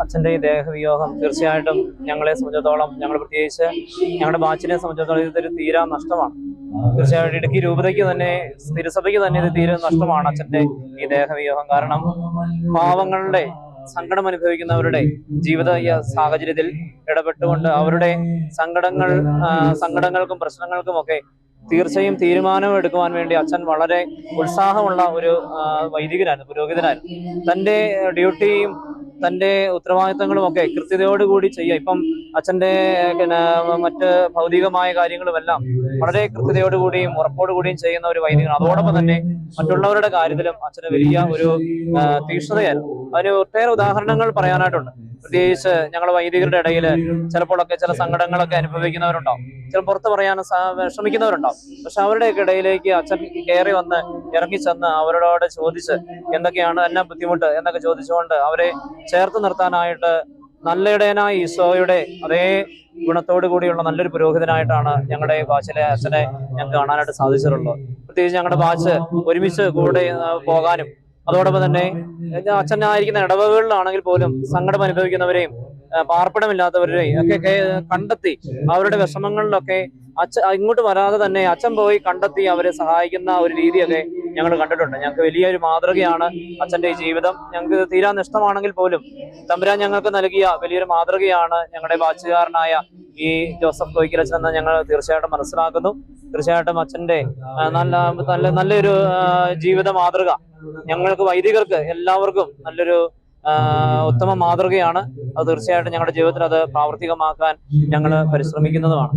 അച്ഛൻ്റെ ഈ ദേഹവിയോഗം തീർച്ചയായിട്ടും ഞങ്ങളെ സംബന്ധിച്ചിടത്തോളം, ഞങ്ങൾ പ്രത്യേകിച്ച് ഞങ്ങളുടെ ബാച്ചിനെ സംബന്ധിച്ചിടത്തോളം ഇതൊരു തീരാ നഷ്ടമാണ്. തീർച്ചയായിട്ടും ഇടുക്കി രൂപതയ്ക്ക് തന്നെ, തിരുസഭയ്ക്ക് തന്നെ ഇത് തീരെ നഷ്ടമാണ് അച്ഛൻ്റെ ഈ ദേഹവിയോഗം. കാരണം പാവങ്ങളുടെ സങ്കടം അനുഭവിക്കുന്നവരുടെ ജീവിത സാഹചര്യത്തിൽ ഇടപെട്ടുകൊണ്ട് അവരുടെ സങ്കടങ്ങൾക്കും പ്രശ്നങ്ങൾക്കും ഒക്കെ തീർച്ചയായും തീരുമാനം എടുക്കുവാൻ വേണ്ടി അച്ഛൻ വളരെ ഉത്സാഹമുള്ള ഒരു വൈദികനായിരുന്നു, പുരോഹിതനായിരുന്നു. തൻ്റെ ഡ്യൂട്ടിയും തൻ്റെ ഉത്തരവാദിത്തങ്ങളും ഒക്കെ കൃത്യതയോടുകൂടി ചെയ്യുക. ഇപ്പം അച്ഛൻ്റെ മറ്റ് ഭൗതികമായ കാര്യങ്ങളുമെല്ലാം വളരെ കൃത്യതയോടുകൂടിയും ഉറപ്പോടുകൂടിയും ചെയ്യുന്ന ഒരു വൈദികനാണ്. അതോടൊപ്പം തന്നെ മറ്റുള്ളവരുടെ കാര്യത്തിലും അച്ഛന് വലിയ ഒരു തീക്ഷ്ണതയായിരുന്നു. അതിന് ഒട്ടേറെ ഉദാഹരണങ്ങൾ പറയാനായിട്ടുണ്ട്. പ്രത്യേകിച്ച് ഞങ്ങളുടെ വൈദികരുടെ ഇടയിൽ ചിലപ്പോഴൊക്കെ ചില സങ്കടങ്ങളൊക്കെ അനുഭവിക്കുന്നവരുണ്ടാവും, ചില പുറത്ത് പറയാൻ വിഷമിക്കുന്നവരുണ്ടാവും. പക്ഷെ അവരുടെയൊക്കെ ഇടയിലേക്ക് അച്ഛൻ കയറി വന്ന് ഇറങ്ങിച്ചെന്ന് അവരോട് ചോദിച്ച് എന്തൊക്കെയാണ് എന്നാ ബുദ്ധിമുട്ട് എന്നൊക്കെ ചോദിച്ചുകൊണ്ട് അവരെ ചേർത്ത് നിർത്താനായിട്ട് നല്ല ഇടയനായ ഈശോയുടെ അതേ ഗുണത്തോടു കൂടിയുള്ള നല്ലൊരു പുരോഹിതനായിട്ടാണ് ഞങ്ങളുടെ ബാച്ചിലെ അച്ഛനെ ഞങ്ങൾക്ക് കാണാനായിട്ട് സാധിച്ചിട്ടുള്ളത്. പ്രത്യേകിച്ച് ഞങ്ങളുടെ ബാച്ച് ഒരുമിച്ച് കൂടെ പോകാനും അതോടൊപ്പം തന്നെ അച്ഛനായിരിക്കുന്ന ഇടവകളിലാണെങ്കിൽ പോലും സങ്കടം അനുഭവിക്കുന്നവരെയും പാർപ്പിടമില്ലാത്തവരെയും ഒക്കെ കണ്ടെത്തി അവരുടെ വിഷമങ്ങളിലൊക്കെ ഇങ്ങോട്ട് വരാതെ തന്നെ അച്ഛൻ പോയി കണ്ടെത്തി അവരെ സഹായിക്കുന്ന ഒരു രീതിയൊക്കെ ഞങ്ങൾ കണ്ടിട്ടുണ്ട്. ഞങ്ങൾക്ക് വലിയൊരു മാതൃകയാണ് അച്ഛൻ്റെ ഈ ജീവിതം. ഞങ്ങൾക്ക് തീരാ നഷ്ടമാണെങ്കിൽ പോലും തമ്പുരാൻ ഞങ്ങൾക്ക് നൽകിയ വലിയൊരു മാതൃകയാണ് ഞങ്ങളുടെ ബാച്ചുകാരനായ ഈ ജോസഫ് കോയിക്കലച്ചൻ എന്ന് ഞങ്ങൾ തീർച്ചയായിട്ടും മനസ്സിലാക്കുന്നു. തീർച്ചയായിട്ടും അച്ഛൻ്റെ നല്ലൊരു ജീവിത മാതൃക ഞങ്ങൾക്ക് വൈദികർക്ക് എല്ലാവർക്കും നല്ലൊരു ഉത്തമ മാതൃകയാണ്. അത് തീർച്ചയായിട്ടും ഞങ്ങളുടെ ജീവിതത്തിൽ അത് പ്രാവർത്തികമാക്കാൻ ഞങ്ങൾ പരിശ്രമിക്കുന്നതുമാണ്.